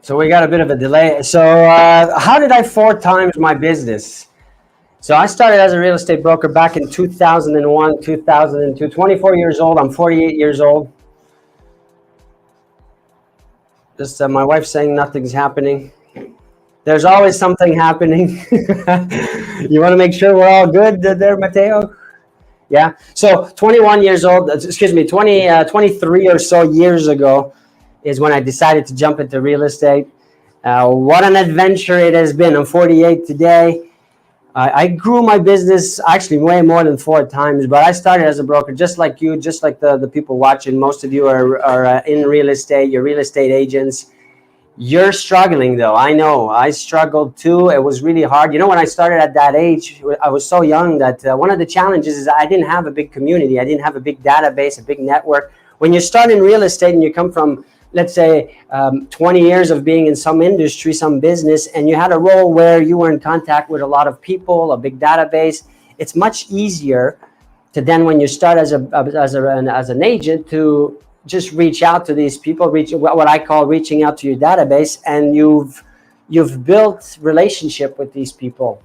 So we got a bit of a delay. So how did I 4 times my business? So I started as a real estate broker back in 2001, 2002, 24 years old. I'm 48 years old. Just my wife saying nothing's happening. There's always something happening. You want to make sure we're all good there, Mateo? Yeah. So 21 years old, excuse me, 23 or so years ago is when I decided to jump into real estate. What an adventure it has been. I'm 48 today. I grew my business actually way more than 4 times, but I started as a broker, just like you, just like the people watching. Most of you are in real estate, you're real estate agents. You're struggling though. I know I struggled too. It was really hard. You know, when I started at that age, I was so young that one of the challenges is I didn't have a big community. I didn't have a big database, a big network. When you start in real estate and you come from, let's say, 20 years of being in some industry, some business, and you had a role where you were in contact with a lot of people, a big database, it's much easier to then, when you start as an agent, to just reach out to these people, reach what I call reaching out to your database, and you've built relationship with these people,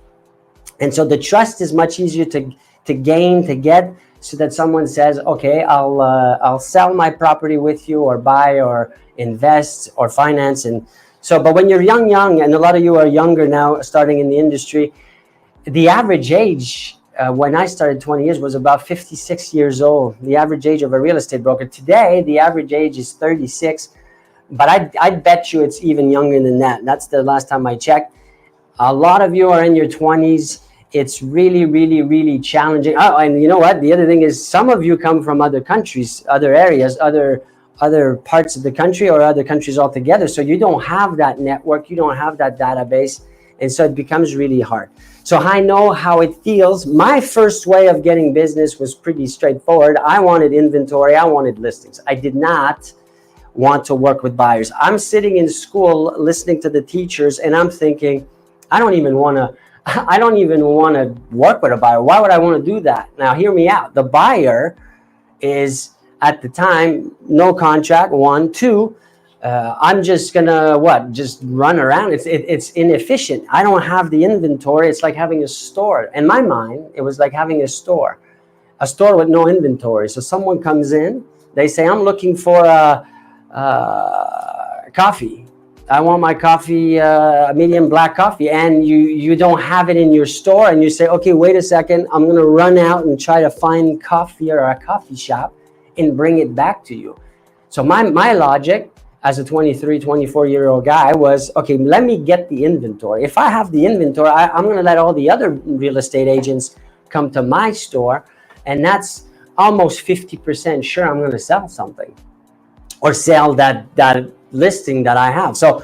and so the trust is much easier to gain, to get, so that someone says, okay, I'll sell my property with you, or buy, or invest, or finance. And so, but when you're young, and a lot of you are younger now, starting in the industry, the average age when I started 20 years was about 56 years old, the average age of a real estate broker. Today, the average age is 36, but I'd bet you it's even younger than that. That's the last time I checked. A lot of you are in your 20s. It's really, really, really challenging. Oh, and you know what? The other thing is, some of you come from other countries, other areas, other parts of the country, or other countries altogether. So you don't have that network, you don't have that database, and so it becomes really hard. So I know how it feels. My first way of getting business was pretty straightforward. I wanted inventory, I wanted listings. I did not want to work with buyers. I'm sitting in school listening to the teachers, and I'm thinking, I don't even want to work with a buyer. Why would I want to do that? Now, hear me out. The buyer is, at the time, no contract, 1, 2. I'm just gonna just run around. It's inefficient. I don't have the inventory. It's like having a store. In my mind, it was like having a store with no inventory. So someone comes in, they say, I'm looking for coffee. I want my coffee, medium black coffee, and you don't have it in your store, and you say, okay, wait a second, I'm gonna run out and try to find coffee or a coffee shop and bring it back to you. So my logic as a 23, 24-year-old guy was, okay, let me get the inventory. If I have the inventory, I'm going to let all the other real estate agents come to my store, and that's almost 50% sure I'm going to sell something, or sell that listing that I have. So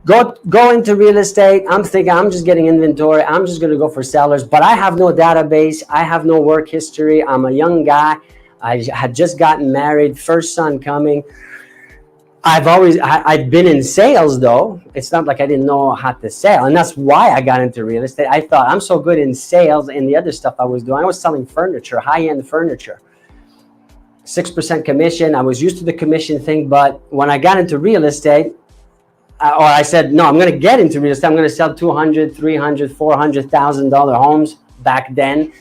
go into real estate. I'm thinking, I'm just getting inventory. I'm just going to go for sellers, but I have no database. I have no work history. I'm a young guy. I had just gotten married, first son coming. I've been in sales though. It's not like I didn't know how to sell. And that's why I got into real estate. I thought, I'm so good in sales, and the other stuff I was doing, I was selling furniture, high-end furniture. 6% commission. I was used to the commission thing, but when I got into real estate, or I said, no, I'm going to get into real estate. I'm going to sell $200,000, $300,000, $400,000 homes back then.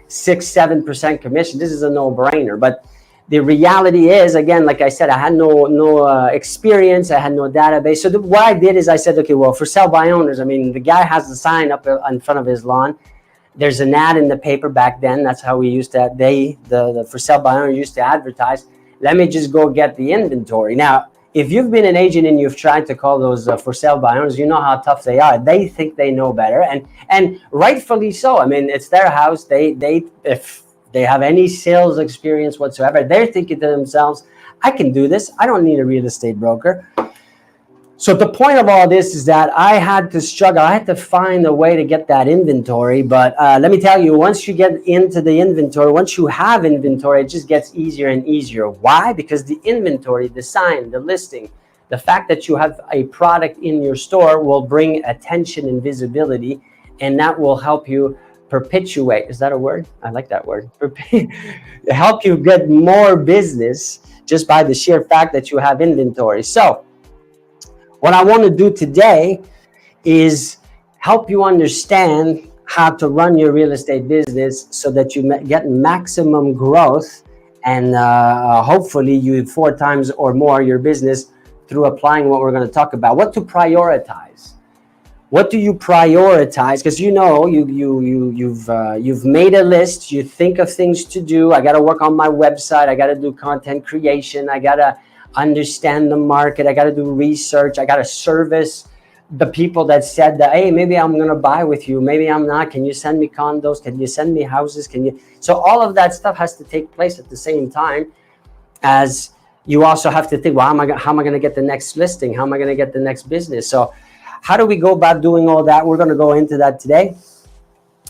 6-7% commission. This is a no-brainer. But the reality is, again, like I said, I had no experience. I had no database. So what I did is I said, okay, well, for sell by owners, I mean, the guy has the sign up in front of his lawn. There's an ad in the paper back then. That's how we used to, the for sale by owner used to advertise. Let me just go get the inventory. Now, if you've been an agent and you've tried to call those for sale by owners, you know how tough they are. They think they know better, and rightfully so. I mean, it's their house. If they have any sales experience whatsoever, they're thinking to themselves, I can do this. I don't need a real estate broker. So the point of all this is that I had to struggle. I had to find a way to get that inventory. But let me tell you, once you get into the inventory, once you have inventory, it just gets easier and easier. Why? Because the inventory, the sign, the listing, the fact that you have a product in your store will bring attention and visibility, and that will help you perpetuate. Is that a word? I like that word. Help you get more business just by the sheer fact that you have inventory. So What I want to do today is help you understand how to run your real estate business so that you get maximum growth, and hopefully you 4 times or more your business through applying what we're going to talk about. What to prioritize. What do you prioritize? Because you've made a list. You think of things to do. I got to work on my website. I got to do content creation. I got to understand the market. I got to do research. I got to service the people that said that, hey, maybe I'm going to buy with you. Maybe I'm not. Can you send me condos? Can you send me houses? So all of that stuff has to take place at the same time as you also have to think, well, how am I going to get the next listing? How am I going to get the next business? So how do we go about doing all that? We're going to go into that today.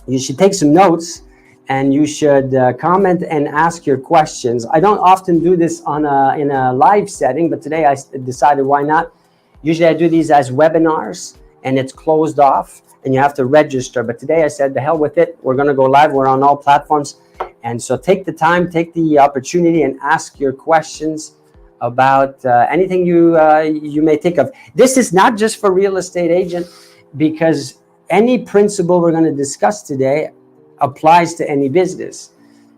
You should take some notes, and you should comment and ask your questions. I don't often do this in a live setting, but today I decided why not. Usually I do these as webinars, and it's closed off, and you have to register. But today I said, the hell with it. We're going to go live. We're on all platforms. And so take the time, take the opportunity, and ask your questions about anything you may think of. This is not just for real estate agent, because any principle we're going to discuss today applies to any business.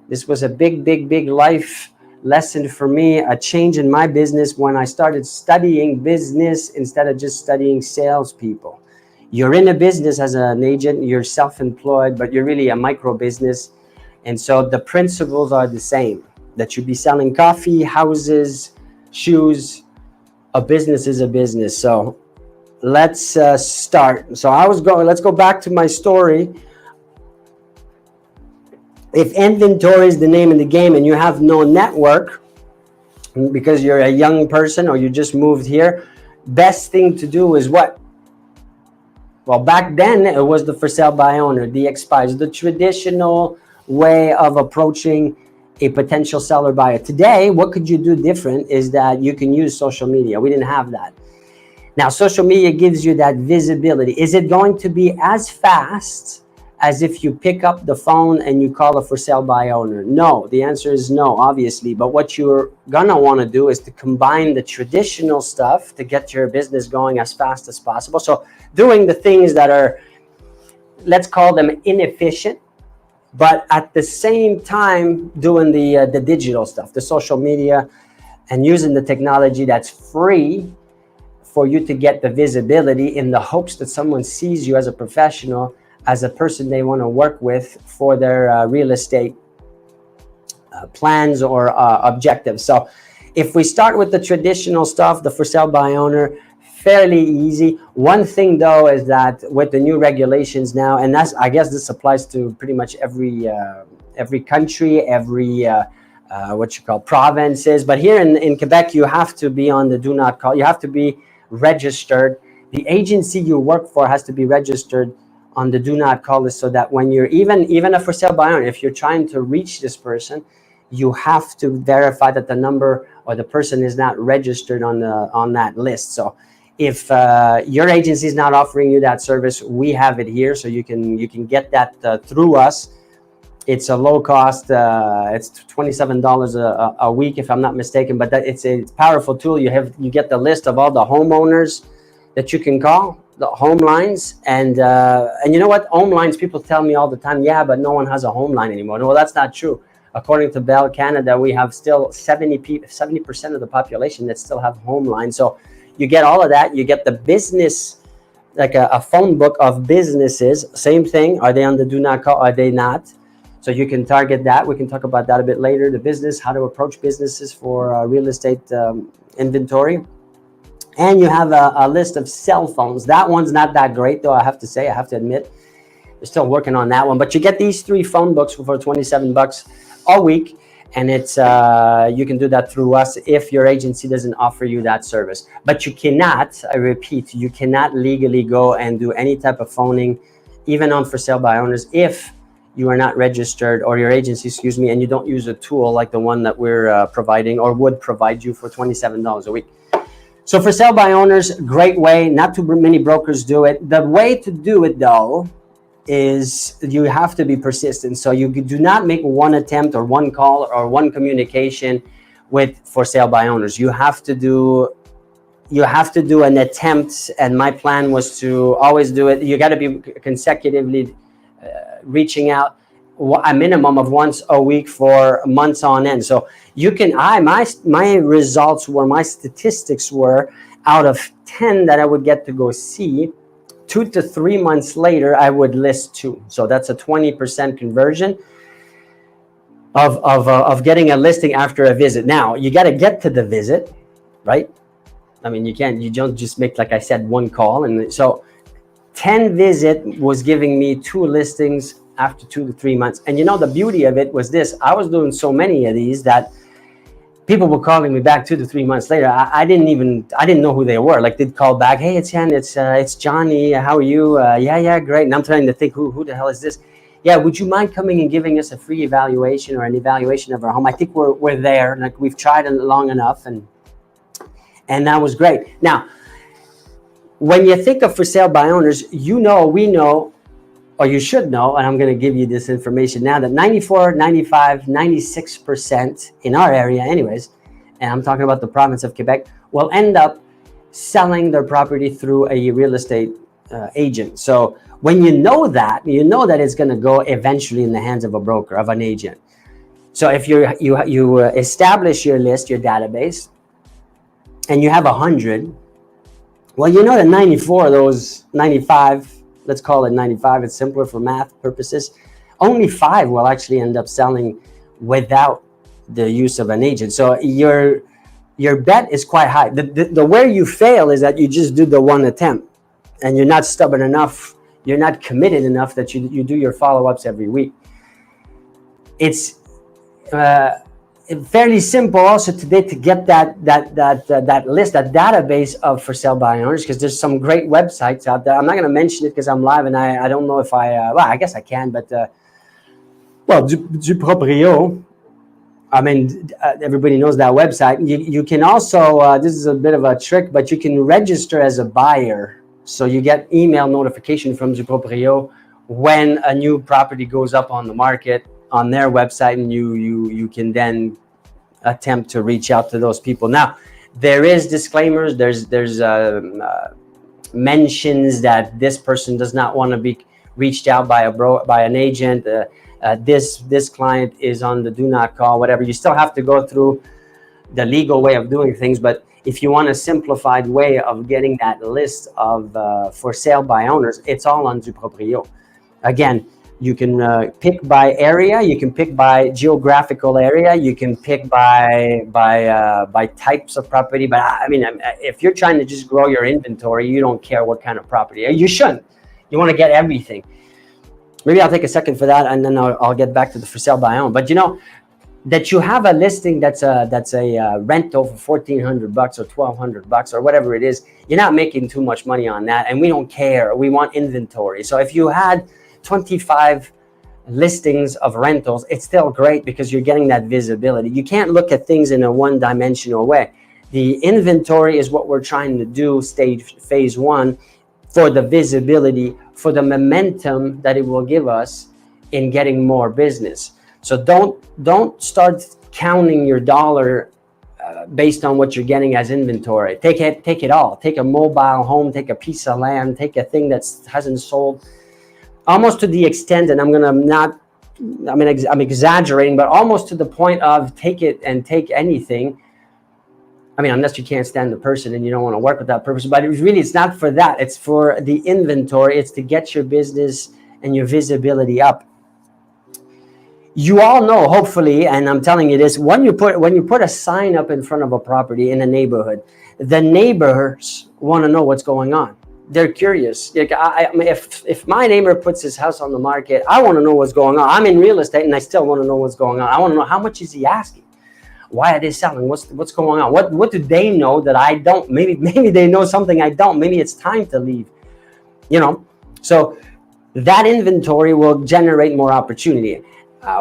This was a big life lesson for me, a change in my business when I started studying business instead of just studying salespeople. You're in a business as an agent, you're self-employed, but you're really a micro business. And so the principles are the same, that you'd be selling coffee, houses, shoes. A business is a business. So let's start. So let's go back to my story. If inventory is the name of the game and you have no network because you're a young person or you just moved here, best thing to do is what? Well, back then it was the for sale by owner, the expires, the traditional way of approaching a potential seller buyer. Today, what could you do different is that you can use social media. We didn't have that. Now, social media gives you that visibility. Is it going to be as fast as if you pick up the phone and you call a for sale by owner? No, the answer is no, obviously. But what you're gonna want to do is to combine the traditional stuff to get your business going as fast as possible. So doing the things that are, let's call them inefficient, but at the same time doing the digital stuff, the social media, and using the technology that's free for you to get the visibility in the hopes that someone sees you as a professional, as a person they want to work with for their real estate plans or objectives. So if we start with the traditional stuff, the for sale by owner, fairly easy. One thing though is that with the new regulations now, and I guess this applies to pretty much every country, every provinces, but here in Quebec, you have to be on the do not call. You have to be registered. The agency you work for has to be registered on the do not call list, so that when you're even a for sale by owner, if you're trying to reach this person, you have to verify that the number or the person is not registered on that list. So if your agency is not offering you that service, we have it here, so you can get that through us. It's a low cost. It's $27 a week, if I'm not mistaken. But it's a powerful tool. You get the list of all the homeowners that you can call, the home lines, and you know what? Home lines. People tell me all the time, yeah, but no one has a home line anymore. No, well, that's not true. According to Bell Canada, we have still 70% of the population that still have home lines. So you get all of that. You get the business, like a phone book of businesses. Same thing. Are they on the do not call? Are they not? So you can target that. We can talk about that a bit later. The business, how to approach businesses for real estate inventory. And you have a list of cell phones. That one's not that great, though, I have to admit. We're still working on that one. But you get these 3 phone books for $27 a week. And it's you can do that through us if your agency doesn't offer you that service. But you cannot, I repeat, you cannot legally go and do any type of phoning, even on for sale by owners, if you are not registered, or your agency, and you don't use a tool like the one that we're providing or would provide you for $27 a week. So for sale by owners, great way. Not too many brokers do it. The way to do it, though, is you have to be persistent. So you do not make one attempt or one call or one communication with for sale by owners. You have to do you have to do an attempt, and my plan was to always do it. You got to be consecutively reaching out a minimum of once a week for months on end. So you can, my results were, my statistics were, out of 10 that I would get to go see, 2 to 3 months later, I would list 2. So that's a 20% conversion of getting a listing after a visit. Now you got to get to the visit, right? I mean, you don't just make, like I said, 1 call. And so 10 visit was giving me 2 listings after 2 to 3 months. And the beauty of it was this: I was doing so many of these that people were calling me back 2 to 3 months later. I didn't know who they were. Like, they'd call back, "Hey, it's Jan, it's Johnny. How are you?" Yeah, great. And I'm trying to think, who the hell is this? Yeah, would you mind coming and giving us a free evaluation or an evaluation of our home? I think we're there. Like, we've tried it long enough, and that was great. Now, when you think of for sale by owners, we know, or you should know, and I'm going to give you this information now, that 94, 95, 96% in our area anyways, and I'm talking about the province of Quebec, will end up selling their property through a real estate agent. So when you know that it's going to go eventually in the hands of a broker, of an agent. So if you establish your list, your database, and you have 100, well, that 94 of those, 95, let's call it 95, it's simpler for math purposes, only 5 will actually end up selling without the use of an agent. So your bet is quite high. The where you fail is that you just do the 1 attempt, and you're not stubborn enough, you're not committed enough that you do your follow-ups every week. It's fairly simple also today to get that list, that database of for sale by owners, because there's some great websites out there. I'm not going to mention it because I'm live, and I don't know if I guess I can, but Duproprio, I mean, everybody knows that website. You can also, this is a bit of a trick, but you can register as a buyer. So you get email notification from Duproprio when a new property goes up on the market on their website, and you can then attempt to reach out to those people. Now, there is disclaimers. There's mentions that this person does not want to be reached out by an agent. This client is on the do not call, whatever. You still have to go through the legal way of doing things, but if you want a simplified way of getting that list of for sale by owners, it's all on Duproprio. Again, you can pick by area, you can pick by geographical area, you can pick by types of property. But I mean, if you're trying to just grow your inventory, you don't care what kind of property. You shouldn't. You want to get everything. Maybe I'll take a second for that, and then I'll get back to the for sale by own. But that you have a listing that's a rental for $1,400 or $1,200 or whatever it is, you're not making too much money on that, and we don't care. We want inventory. So if you had 25 listings of rentals, it's still great because you're getting that visibility. You can't look at things in a one-dimensional way. The inventory is what we're trying to do, phase 1, for the visibility, for the momentum that it will give us in getting more business. So don't start counting your dollar based on what you're getting as inventory. Take it all. Take a mobile home, take a piece of land, take a thing that hasn't sold, almost to the extent, and I'm exaggerating, but almost to the point of take it and take anything. I mean, unless you can't stand the person and you don't want to work with that person, but it's not for that. It's for the inventory. It's to get your business and your visibility up. You all know, hopefully, and I'm telling you this, when you put a sign up in front of a property in a neighborhood, the neighbors want to know what's going on. They're curious. Like, if my neighbor puts his house on the market, I want to know what's going on. I'm in real estate, and I still want to know what's going on. I want to know, how much is he asking? Why are they selling? What's going on? What do they know that I don't? Maybe they know something I don't. Maybe it's time to leave. So that inventory will generate more opportunity.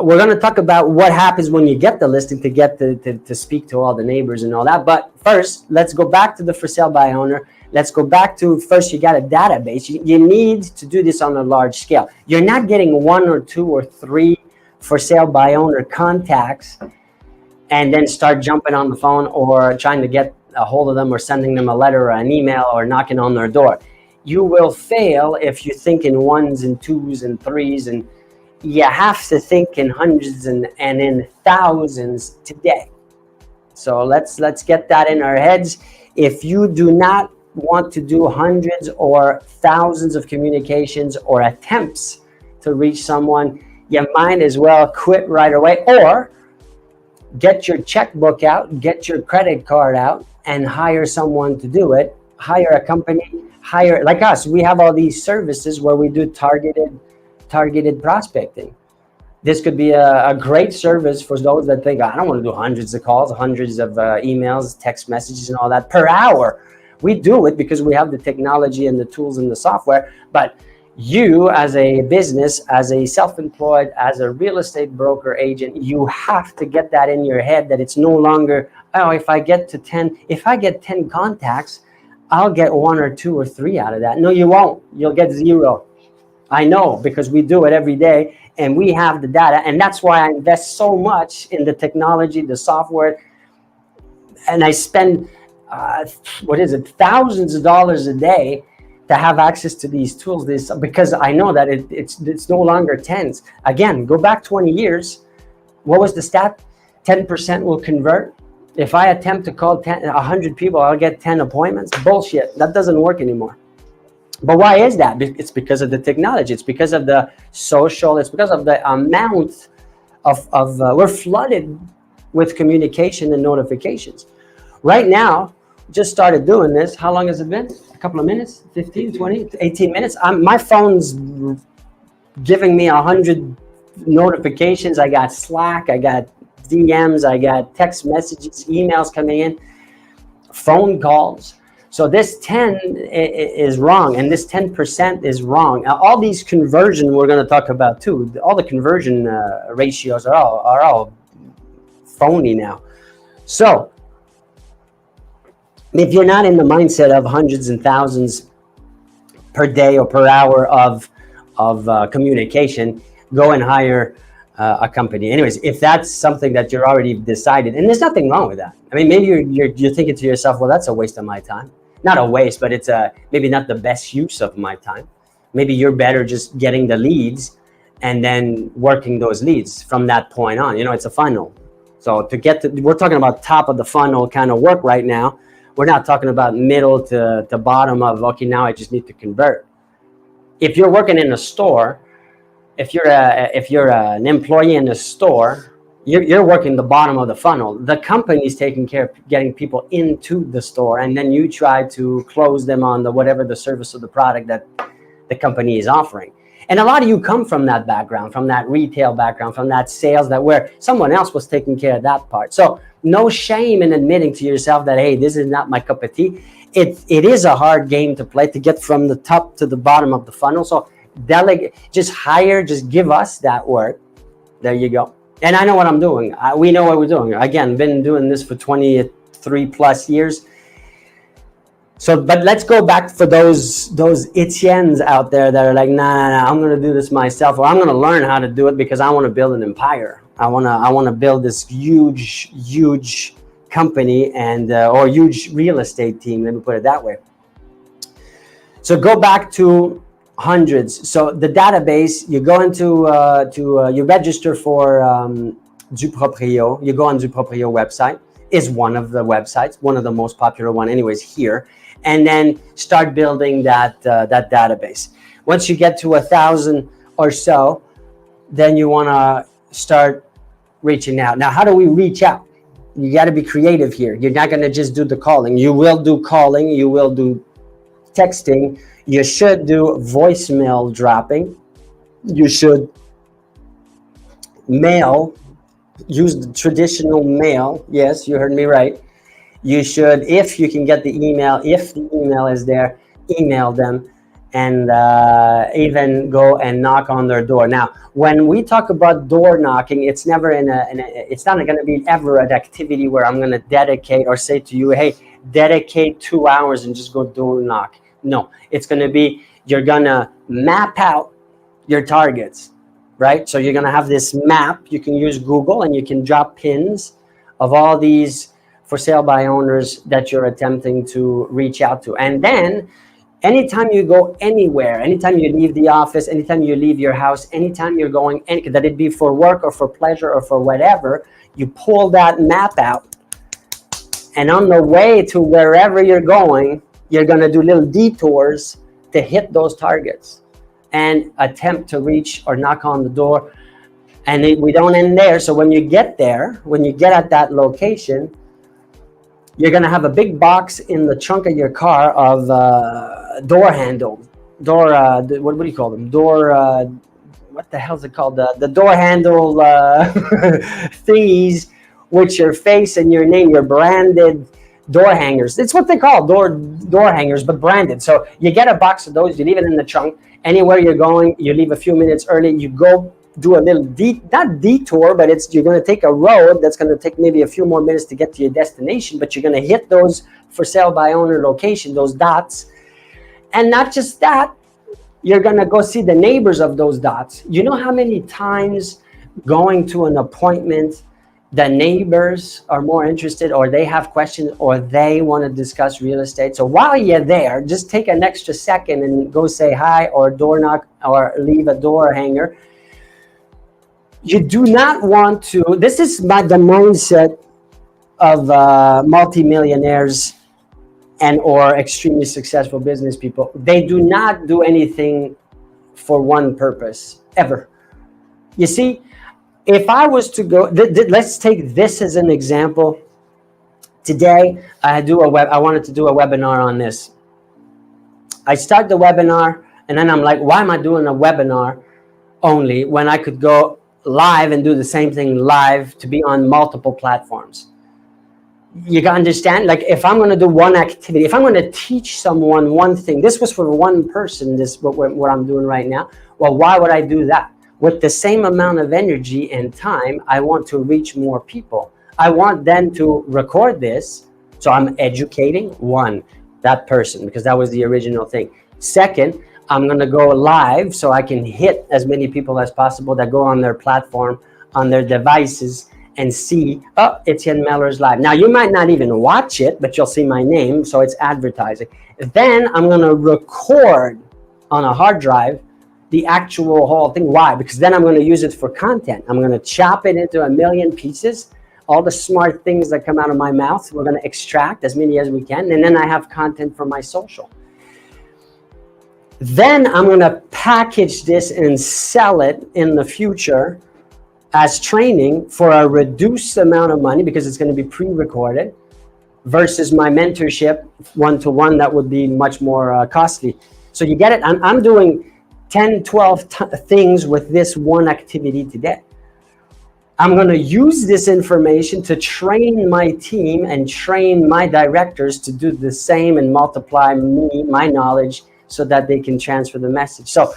We're going to talk about what happens when you get the listing to get to speak to all the neighbors and all that. But first, let's go back to the for sale by owner. Let's go back to, first, you got a database. You need to do this on a large scale. You're not getting 1 or 2 or 3 for sale by owner contacts and then start jumping on the phone or trying to get a hold of them or sending them a letter or an email or knocking on their door. You will fail if you think in ones and twos and threes, and you have to think in hundreds and in thousands today. So let's get that in our heads. If you do not want to do hundreds or thousands of communications or attempts to reach someone, you might as well quit right away, or get your checkbook out, get your credit card out, and hire someone to do it. Hire a company, hire, like us, we have all these services where we do targeted prospecting. This could be a great service for those that think, I don't want to do hundreds of calls, hundreds of emails, text messages, and all that per hour. We do it because we have the technology and the tools and the software. But you, as a business, as a self-employed, as a real estate broker agent, you have to get that in your head that it's no longer, oh, if I get 10 contacts, I'll get 1 or 2 or 3 out of that. No, you won't. You'll get 0. I know, because we do it every day and we have the data. And that's why I invest so much in the technology, the software. And I spend, thousands of dollars a day to have access to these tools, because I know that it's no longer tens. Again, go back 20 years. What was the stat? 10% will convert. If I attempt to call 100 people, I'll get 10 appointments. Bullshit. That doesn't work anymore. But why is that? It's because of the technology. It's because of the social. It's because of the amount of we're flooded with communication and notifications. Right now, just started doing this. How long has it been? A couple of minutes? 15, 20, 18 minutes? My phone's giving me 100 notifications. I got Slack, I got DMs, I got text messages, emails coming in, phone calls. So this 10 is wrong, and this 10% is wrong. Now, all these conversion we're going to talk about too. All the conversion ratios are all phony now. So if you're not in the mindset of hundreds and thousands per day or per hour of communication, go and hire a company. Anyways, if that's something that you're already decided, and there's nothing wrong with that. I mean, maybe you're thinking to yourself, well, that's a waste of my time. Not a waste, but it's maybe not the best use of my time. Maybe you're better just getting the leads and then working those leads from that point on. It's a funnel. So we're talking about top of the funnel kind of work right now. We're not talking about middle to bottom of, okay, now I just need to convert. If you're working in a store, if you're an employee in a store, you're working the bottom of the funnel. The company's taking care of getting people into the store, and then you try to close them on whatever the service or the product that the company is offering. And a lot of you come from that background, from that retail background, from that sales, that where someone else was taking care of that part. So no shame in admitting to yourself that, hey, this is not my cup of tea. It is a hard game to play, to get from the top to the bottom of the funnel. So delegate, just give us that work. There you go. And I know what I'm doing. We know what we're doing. Again, been doing this for 23 plus years. So, but let's go back for those Etiennes out there that are like, nah, I'm going to do this myself, or I'm going to learn how to do it because I want to build an empire. I want to build this huge company and or huge real estate team. Let me put it that way. So go back to hundreds. So the database, you go into you register for Duproprio. You go on Duproprio website. Is one of the websites, one of the most popular one anyways here, and then start building that database. Once you get to 1,000 or so, then you want to start reaching out. Now, how do we reach out? You got to be creative here. You're not going to just do the calling. You will do calling. You will do texting. You should do voicemail dropping. You should mail. Use the traditional mail. Yes, you heard me right. You should, if you can get the email, if the email is there, email them, and even go and knock on their door. Now, when we talk about door knocking, it's never it's not going to be ever an activity where I'm going to dedicate or say to you, hey, dedicate 2 hours and just go door knock. No, it's going to be, you're going to map out your targets, right? So you're going to have this map. You can use Google and you can drop pins of all these for sale by owners that you're attempting to reach out to. And then anytime you go anywhere, anytime you leave the office, anytime you leave your house, anytime you're going, that it be for work or for pleasure or for whatever, you pull that map out. And on the way to wherever you're going, you're going to do little detours to hit those targets and attempt to reach or knock on the door. And we don't end there. So when you get there, when you get at that location, you're going to have a big box in the trunk of your car of door handle, what do you call them? What the hell is it called? The door handle thingies with your face and your name, your branded door hangers. It's what they call door hangers, but branded. So you get a box of those, you leave it in the trunk. Anywhere you're going, you leave a few minutes early, you go do a little not detour, but you're going to take a road that's going to take maybe a few more minutes to get to your destination, but you're going to hit those for sale by owner location, those dots. And not just that, you're going to go see the neighbors of those dots. You know how many times going to an appointment, the neighbors are more interested, or they have questions, or they want to discuss real estate. So while you're there, just take an extra second and go say hi, or door knock, or leave a door hanger. You do not want to, this is the mindset of multimillionaires and or extremely successful business people. They do not do anything for one purpose, ever. You see, if I was to go, let's take this as an example. Today, I wanted to do a webinar on this. I start the webinar, and then I'm like, why am I doing a webinar only when I could go live and do the same thing live to be on multiple platforms? You can understand, like, if I'm going to do one activity, if I'm going to teach someone one thing, this was for one person, what I'm doing right now. Well, why would I do that? With the same amount of energy and time, I want to reach more people. I want them to record this. So I'm educating that person, because that was the original thing. Second, I'm going to go live so I can hit as many people as possible that go on their platform, on their devices, and see, oh, Etienne Mellors live. Now, you might not even watch it, but you'll see my name, so it's advertising. Then I'm going to record on a hard drive the actual whole thing. Why? Because then I'm going to use it for content. I'm going to chop it into a million pieces. All the smart things that come out of my mouth, we're going to extract as many as we can. And then I have content for my social. Then I'm going to package this and sell it in the future as training for a reduced amount of money, because it's going to be pre-recorded, versus my mentorship one-to-one that would be much more costly. So you get it? I'm doing 10, 12 things with this one activity today. I'm going to use this information to train my team and train my directors to do the same and multiply my knowledge so that they can transfer the message. So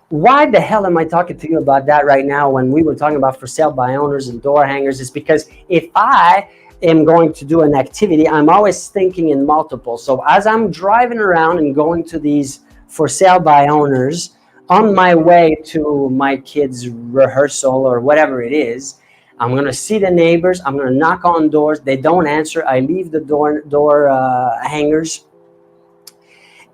why the hell am I talking to you about that right now when we were talking about for sale by owners and door hangers? Is because if I am going to do an activity, I'm always thinking in multiples. So as I'm driving around and going to these for sale by owners, on my way to my kids' rehearsal or whatever it is, I'm going to see the neighbors. I'm going to knock on doors. They don't answer. I leave the door hangers,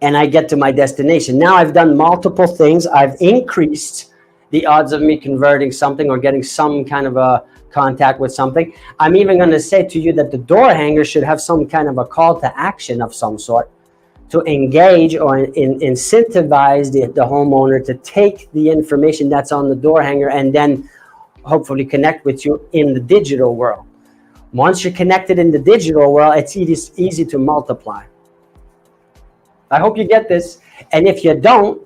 and I get to my destination. Now I've done multiple things. I've increased the odds of me converting something or getting some kind of a contact with something. I'm even going to say to you that the door hanger should have some kind of a call to action of some sort to engage or incentivize the homeowner to take the information that's on the door hanger and then hopefully connect with you in the digital world. Once you're connected in the digital world, it's easy to multiply. I hope you get this. And if you don't,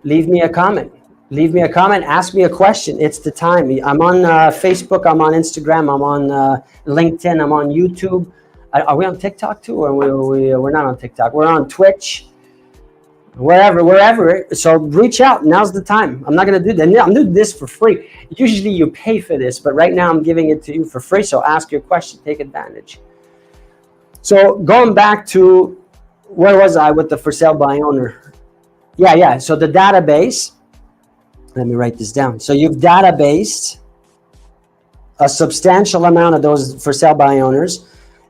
leave me a comment. Leave me a comment. Ask me a question. It's the time. I'm on Facebook. I'm on Instagram. I'm on LinkedIn. I'm on YouTube. Are we on TikTok too? Or we're not on TikTok. We're on Twitch. Wherever. So reach out. Now's the time. I'm not going to do that. I'm doing this for free. Usually you pay for this, but right now I'm giving it to you for free. So ask your question. Take advantage. So going back to, where was I with the for sale by owner? Yeah. So the database, let me write this down. So you've databased a substantial amount of those for sale by owners,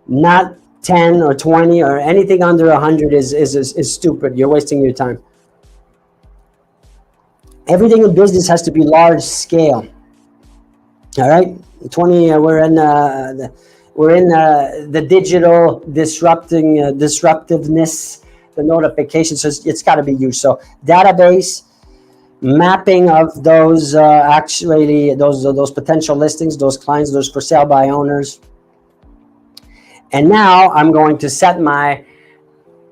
not 10 or 20 or anything under 100 is stupid. You're wasting your time. Everything in business has to be large scale. All right, 20. We're in the digital disruptiveness, the notifications. So it's got to be huge. So database mapping of those those potential listings, those clients, those for sale by owners. And now I'm going to set my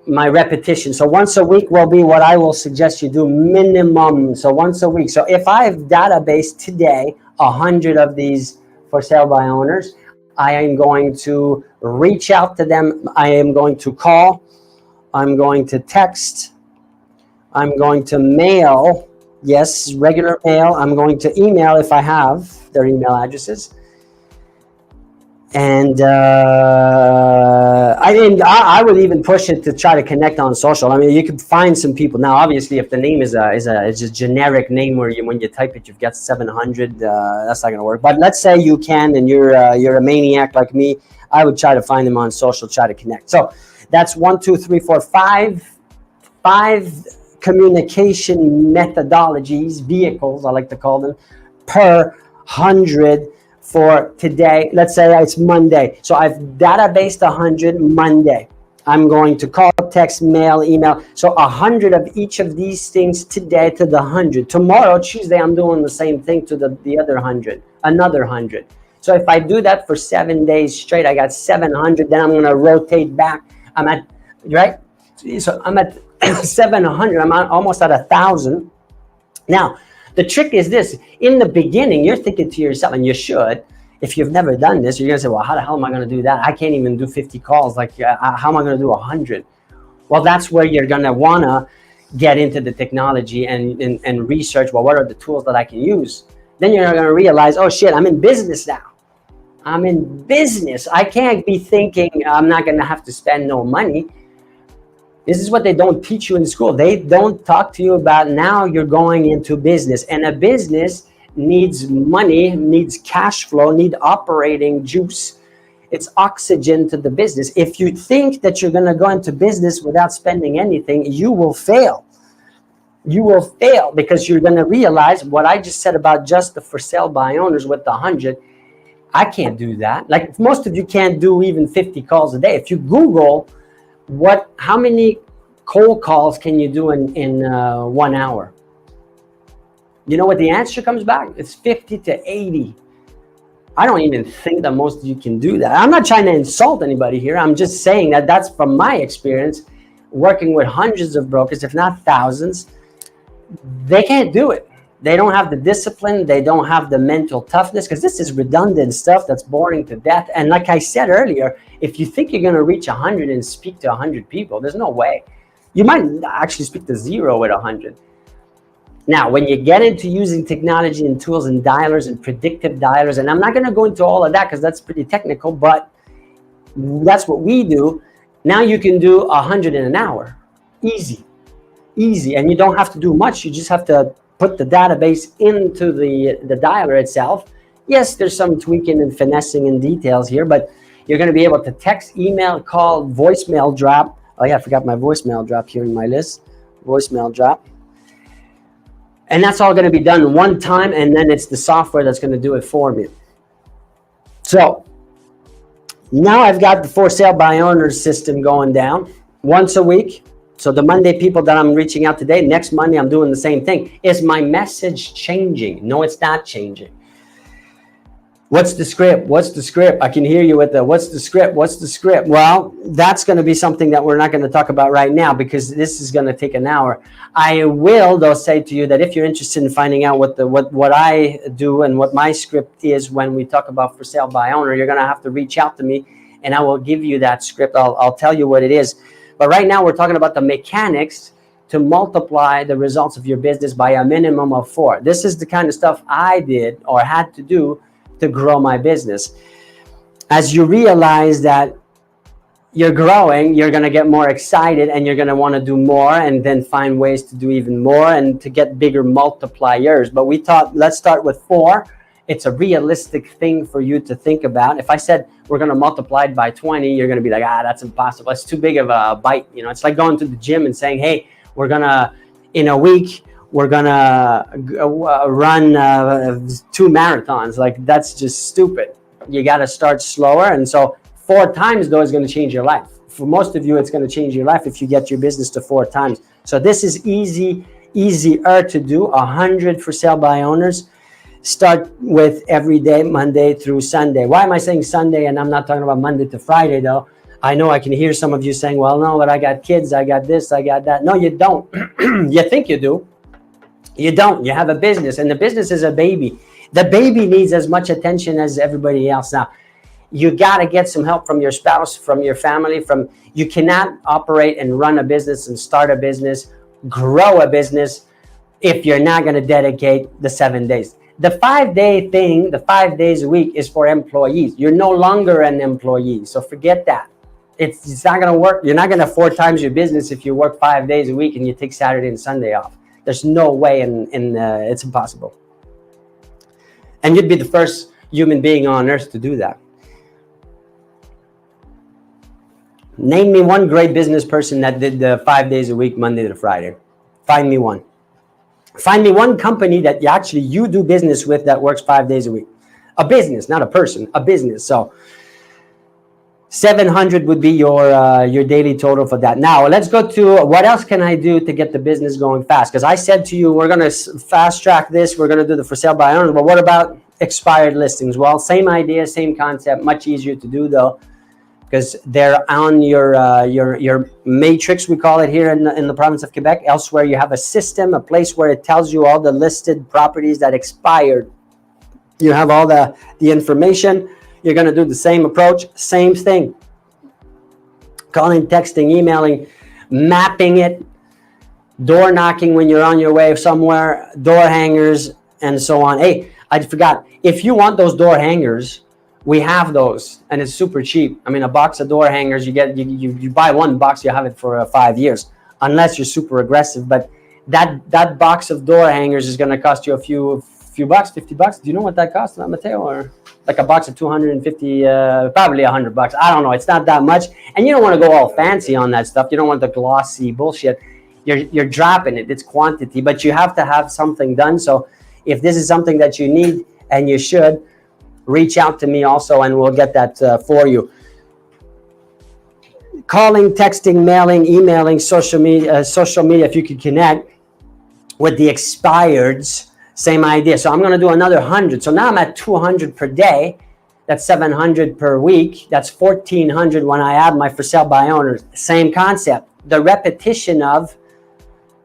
repetition. So once a week will be what I will suggest you do minimum. So once a week. So if I have database today, 100 of these for sale by owners, I am going to reach out to them. I am going to call. I'm going to text. I'm going to mail. Yes, regular mail. I'm going to email if I have their email addresses. And I would even push it to try to connect on social. I mean, you could find some people now. Obviously, if the name is a generic name where when you type it, you've got 700. That's not going to work. But let's say you can, and you're a maniac like me. I would try to find them on social, try to connect. So that's 1, 2, 3, 4, 5 communication methodologies, vehicles I like to call them, per 100. For today, let's say it's Monday. So I've databased 100 Monday. I'm going to call, text, mail, email. So 100 of each of these things today to the 100. Tomorrow, Tuesday, I'm doing the same thing to the other 100, another 100. So if I do that for 7 days straight, I got 700. Then I'm going to rotate back. I'm at, right? So I'm at 700. I'm almost at 1,000. Now, the trick is this. In the beginning, you're thinking to yourself, and you should, if you've never done this, you're going to say, well, how the hell am I going to do that? I can't even do 50 calls. Like, how am I going to do 100? Well, that's where you're going to want to get into the technology and research, well, what are the tools that I can use? Then you're going to realize, oh, shit, I'm in business now. I'm in business. I can't be thinking I'm not going to have to spend no money. This is what they don't teach you in school. They don't talk to you about now you're going into business. And a business needs money, needs cash flow, needs operating juice. It's oxygen to the business. If you think that you're going to go into business without spending anything, you will fail. You will fail because you're going to realize what I just said about just the for sale by owners with the 100. I can't do that. Like most of you can't do even 50 calls a day. If you Google how many cold calls can you do in 1 hour? You know what the answer comes back? It's 50 to 80. I don't even think that most of you can do that. I'm not trying to insult anybody here. I'm just saying that that's from my experience working with hundreds of brokers, if not thousands. They can't do it. They don't have the discipline. They don't have the mental toughness because this is redundant stuff that's boring to death. And like I said earlier, if you think you're going to reach 100 and speak to 100 people, there's no way. You might actually speak to 0 with 100. Now, when you get into using technology and tools and dialers and predictive dialers, and I'm not going to go into all of that because that's pretty technical, but that's what we do. Now you can do 100 in an hour. Easy. And you don't have to do much. You just have to put the database into the dialer itself. Yes, there's some tweaking and finessing and details here, but you're going to be able to text, email, call, voicemail drop. Oh yeah, I forgot my voicemail drop here in my list. Voicemail drop. And that's all going to be done one time, and then it's the software that's going to do it for me. So now I've got the for sale by owners system going down once a week. So the Monday people that I'm reaching out today, next Monday I'm doing the same thing. Is my message changing? No, it's not changing. What's the script? What's the script? I can hear you with the what's the script? What's the script? Well, that's going to be something that we're not going to talk about right now because this is going to take an hour. I will, though, say to you that if you're interested in finding out what I do and what my script is when we talk about for sale by owner, you're going to have to reach out to me and I will give you that script. I'll tell you what it is. But right now we're talking about the mechanics to multiply the results of your business by a minimum of 4. This is the kind of stuff I did or had to do to grow my business. As you realize that you're growing, you're going to get more excited and you're going to want to do more and then find ways to do even more and to get bigger multipliers. But we thought, let's start with 4 it's a realistic thing for you to think about. If I said we're going to multiply it by 20, you're going to be like, that's impossible. It's too big of a bite. It's like going to the gym and saying, hey, we're going to, in a week, we're going to run 2 marathons. Like, that's just stupid. You got to start slower. And so 4 times, though, is going to change your life. For most of you, it's going to change your life if you get your business to 4 times. So this is easier to do. 100 for sale by owners. Start with every day, Monday through Sunday. Why am I saying Sunday and I'm not talking about Monday to Friday, though? I know I can hear some of you saying, well, no, but I got kids, I got this, I got that. No, you don't. You think you do. You don't. You have a business, and the business is a baby. The baby needs as much attention as everybody else. Now, you got to get some help from your spouse, from your family. You cannot operate and run a business and start a business, grow a business, if you're not going to dedicate the 7 days. The 5-day thing, the 5 days a week, is for employees. You're no longer an employee, so forget that. It's not going to work. You're not going to 4 times your business if you work 5 days a week and you take Saturday and Sunday off. There's no way, it's impossible. And you'd be the first human being on earth to do that. Name me one great business person that did the 5 days a week, Monday to Friday. Find me one. Find me one company that you do business with that works 5 days a week. A business, not a person, a business. So 700 would be your daily total for that. Now, let's go to what else can I do to get the business going fast? Because I said to you, we're going to fast track this. We're going to do the for sale by owner. But what about expired listings? Well, same idea, same concept, much easier to do, though, because they're on your matrix, we call it here in the province of Quebec. Elsewhere, you have a system, a place where it tells you all the listed properties that expired. You have all the information. You're going to do the same approach, same thing. Calling, texting, emailing, mapping it, door knocking when you're on your way somewhere, door hangers, and so on. Hey, I forgot. If you want those door hangers, we have those, and it's super cheap. I mean, a box of door hangers, you buy one box, you have it for 5 years, unless you're super aggressive. But that box of door hangers is going to cost you a few bucks, $50. Do you know what that costs, Mateo? Or like a box of 250, probably $100. I don't know. It's not that much, and you don't want to go all fancy on that stuff. You don't want the glossy bullshit. You're dropping it. It's quantity, but you have to have something done. So if this is something that you need, and you should, reach out to me also, and we'll get that for you. Calling, texting, mailing, emailing, social media, if you could connect with the expireds, same idea. So I'm going to do another 100. So now I'm at 200 per day. That's 700 per week. That's 1,400 when I add my for sale by owners. Same concept. The repetition of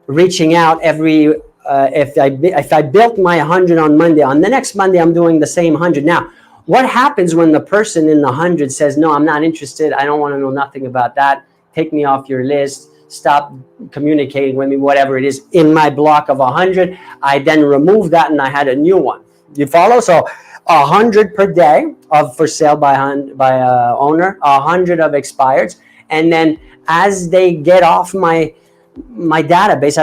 reaching out every if I built my 100 on Monday, on the next Monday, I'm doing the same 100. Now, what happens when the person in the 100 says, no, I'm not interested. I don't want to know nothing about that. Take me off your list. Stop communicating with me, whatever it is. In my block of 100, I then remove that and I had a new one. You follow? So 100 per day of for sale by owner, 100 of expireds. And then as they get off my database,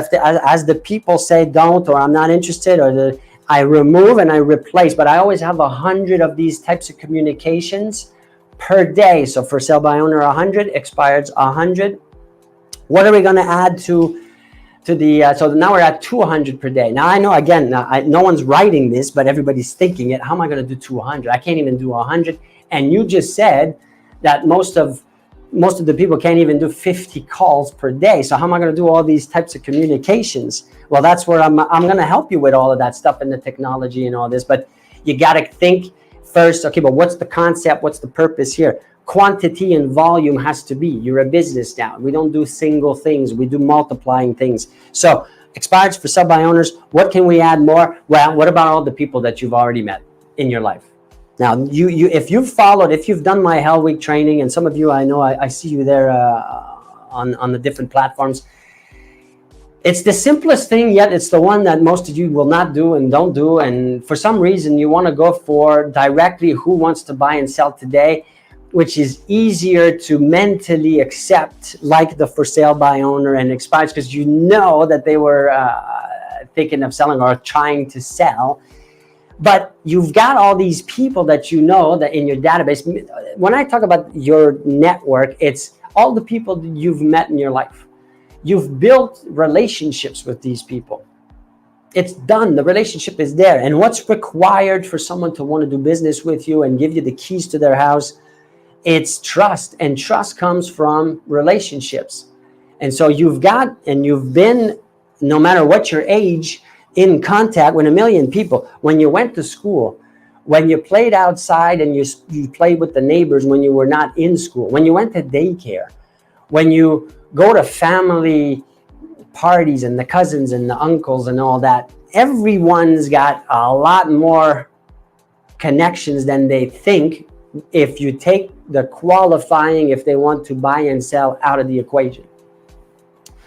as the people say don't, or I'm not interested, or I remove and I replace. But I always have 100 of these types of communications per day. So for sale by owner 100, expireds 100. What are we going to add to the so now we're at 200 per day. Now I know, again, no one's writing this, but everybody's thinking it. How am I going to do 200? I can't even do 100. And you just said that most of the people can't even do 50 calls per day. So how am I going to do all these types of communications? Well, that's where I'm going to help you with all of that stuff and the technology and all this. But you got to think first, okay, but what's the concept? What's the purpose here? Quantity and volume has to be. You're a business now. We don't do single things. We do multiplying things. So expireds for sale by owners. What can we add more? Well, what about all the people that you've already met in your life? Now, if you've done my Hell Week training, and some of you, I know, I see you there on the different platforms. It's the simplest thing, yet it's the one that most of you will not do and don't do. And for some reason, you want to go for directly who wants to buy and sell today, which is easier to mentally accept, like the for sale by owner and expires, because you know that they were thinking of selling or trying to sell. But you've got all these people that you know that in your database. When I talk about your network, it's all the people that you've met in your life. You've built relationships with these people. It's done. The relationship is there. And what's required for someone to want to do business with you and give you the keys to their house? It's trust. And trust comes from relationships. And so you've got, and you've been, no matter what your age, in contact with a million people. When you went to school, when you played outside and you played with the neighbors when you were not in school, when you went to daycare, when you go to family parties and the cousins and the uncles and all that, everyone's got a lot more connections than they think if you take the qualifying, if they want to buy and sell, out of the equation.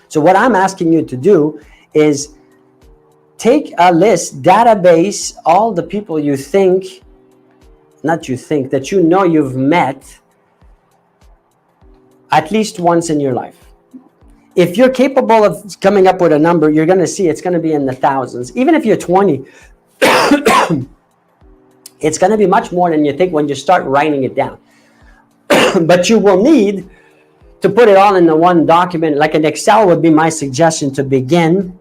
So what I'm asking you to do is take a list, database, all the people you think, not you think, that you know you've met at least once in your life. If you're capable of coming up with a number, you're going to see it's going to be in the thousands. Even if you're 20, it's going to be much more than you think when you start writing it down. But you will need to put it all in the one document. Like an Excel would be my suggestion to begin,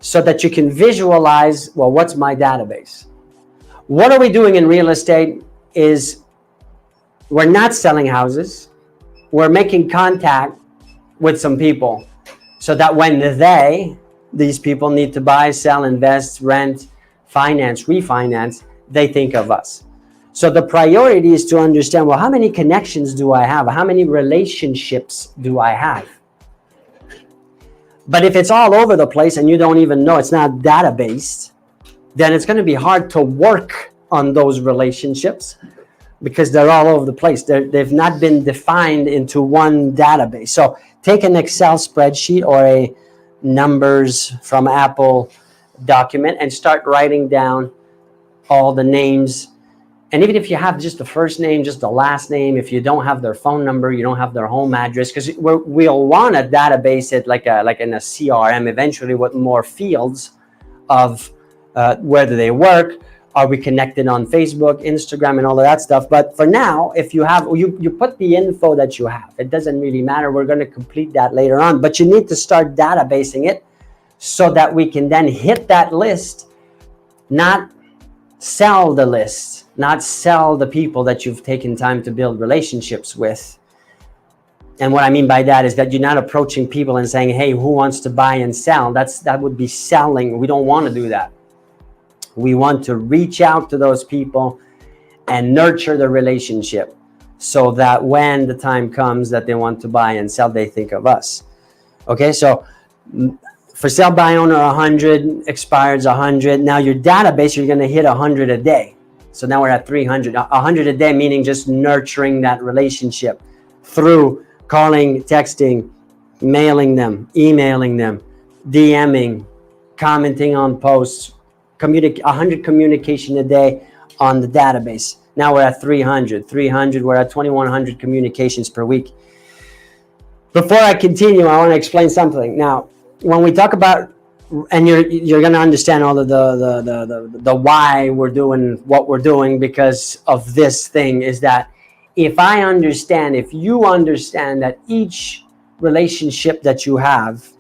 so that you can visualize, well, what's my database? What are we doing in real estate is we're not selling houses. We're making contact with some people so that when these people need to buy, sell, invest, rent, finance, refinance, they think of us. So the priority is to understand, well, how many connections do I have? How many relationships do I have? But if it's all over the place and you don't even know, it's not databased, then it's going to be hard to work on those relationships because they're all over the place. They've not been defined into one database. So take an Excel spreadsheet or a numbers from Apple document and start writing down all the names. And even if you have just the first name, just the last name, if you don't have their phone number, you don't have their home address, because we'll want to database it like in a CRM eventually with more fields of where do they work, are we connected on Facebook, Instagram, and all of that stuff. But for now, if you have, you put the info that you have. It doesn't really matter. We're going to complete that later on. But you need to start databasing it so that we can then hit that list, not sell the list, not sell the people that you've taken time to build relationships with. And what I mean by that is that you're not approaching people and saying, hey, who wants to buy and sell? That would be selling. We don't want to do that. We want to reach out to those people and nurture the relationship so that when the time comes that they want to buy and sell, they think of us. Okay, so for sale by owner 100, expireds 100. Now your database, you're going to hit 100 a day. So now we're at 300. 100 a day, meaning just nurturing that relationship through calling, texting, mailing them, emailing them, DMing, commenting on posts, 100 communication a day on the database. Now we're at 300. We're at 2,100 communications per week. Before I continue, I want to explain something. Now, when we talk about, and you're going to understand all of the why we're doing what we're doing because of this thing, is that if you understand that each relationship that you have,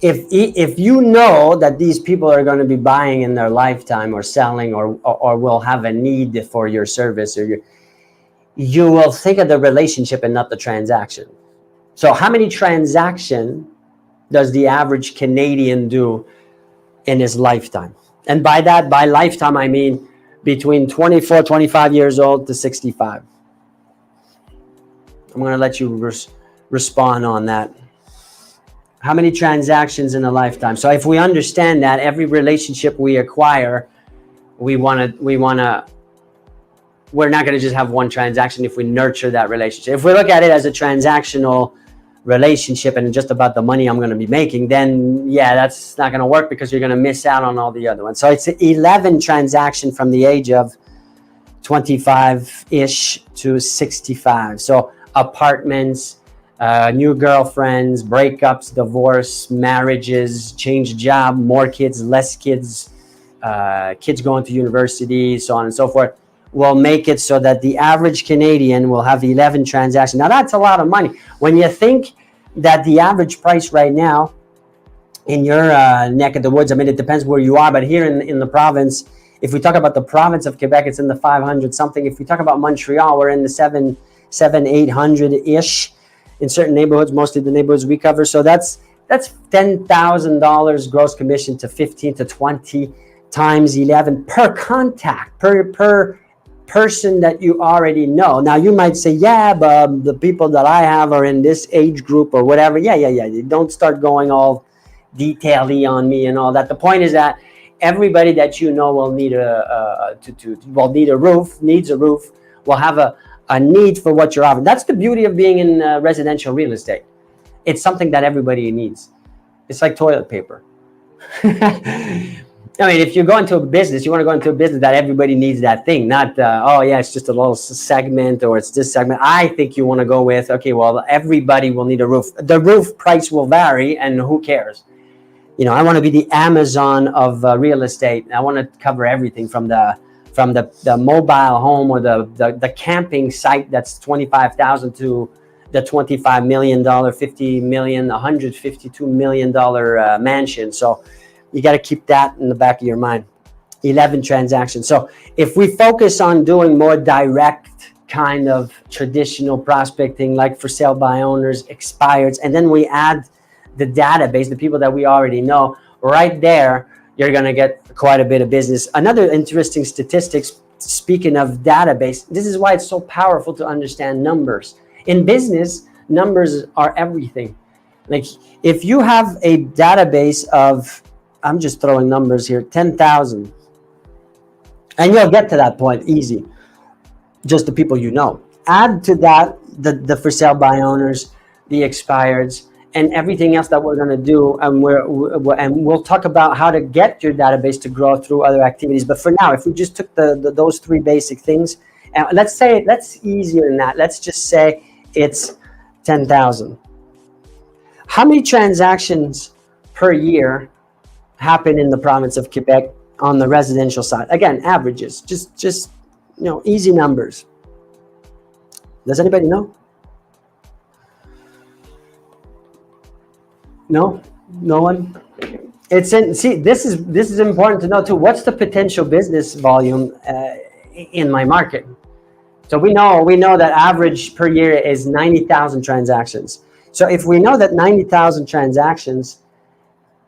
if you know that these people are going to be buying in their lifetime or selling or will have a need for your service, or you will think of the relationship and not the transaction. So how many transactions does the average Canadian do in his lifetime? And by lifetime, I mean between 24, 25 years old to 65. I'm going to let you respond on that. How many transactions in a lifetime? So if we understand that every relationship we acquire, we're not going to just have one transaction if we nurture that relationship. If we look at it as a transactional relationship and just about the money I'm going to be making, then yeah, that's not going to work because you're going to miss out on all the other ones. So it's 11 transactions from the age of 25-ish to 65. So apartments, new girlfriends, breakups, divorce, marriages, change job, more kids, less kids, kids going to university, so on and so forth, will make it so that the average Canadian will have 11 transactions. Now that's a lot of money. When you think that the average price right now in your neck of the woods, I mean, it depends where you are, but here in the province, if we talk about the province of Quebec, it's in the 500 something. If we talk about Montreal, we're in the 800-ish in certain neighborhoods, mostly the neighborhoods we cover. So that's $10,000 gross commission to 15 to 20 times 11 per contact, per person that you already know. Now you might say, yeah, but the people that I have are in this age group or whatever. Yeah. Don't start going all detail-y on me and all that. The point is that everybody that you know will need a roof, will have a need for what you're offering. That's the beauty of being in residential real estate. It's something that everybody needs. It's like toilet paper. I mean, if you go into a business, you want to go into a business that everybody needs that thing, not, oh yeah, it's just a little segment or it's this segment. I think you want to go with, okay, well, everybody will need a roof. The roof price will vary and who cares? You know, I want to be the Amazon of real estate. I want to cover everything from the mobile home or the camping site that's $25,000 to the $25 million, $50 million, $152 million mansion. So you got to keep that in the back of your mind. 11 transactions. So if we focus on doing more direct kind of traditional prospecting, like for sale by owners, expireds, and then we add the database, the people that we already know, right there, you're going to get quite a bit of business. Another interesting statistics, speaking of database, this is why it's so powerful to understand numbers. In business, numbers are everything. Like if you have a database of, I'm just throwing numbers here, 10,000, and you'll get to that point easy, just the people you know. Add to that the for sale by owners, the expireds, and everything else that we're going to do, and we'll talk about how to get your database to grow through other activities. But for now, if we just took those three basic things, and let's easier than that. Let's just say it's 10,000. How many transactions per year happen in the province of Quebec on the residential side? Again, averages, just easy numbers. Does anybody know? No one. This is important to know too. What's the potential business volume in my market? So we know that average per year is 90,000 transactions. So if we know that 90,000 transactions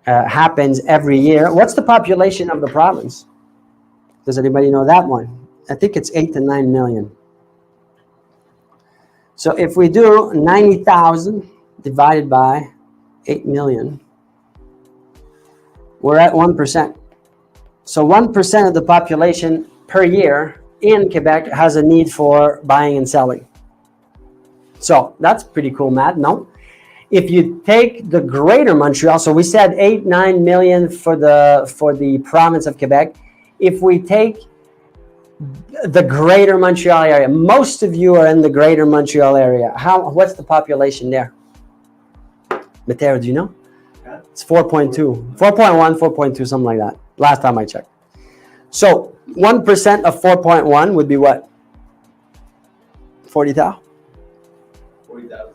happens every year, what's the population of the province? Does anybody know that one? I think it's 8 to 9 million. So if we do 90,000 divided by 8 million, we're at 1%. So 1% of the population per year in Quebec has a need for buying and selling. So that's pretty cool, Matt, no? If you take the greater Montreal, so we said 8-9 million for the province of Quebec. If we take the greater Montreal area, most of you are in the greater Montreal area. What's the population there? Mateo, do you know? Yeah. It's 4.2, 4.1, 4.2, something like that. Last time I checked. So 1% of 4.1 would be what? 40,000? 40,000.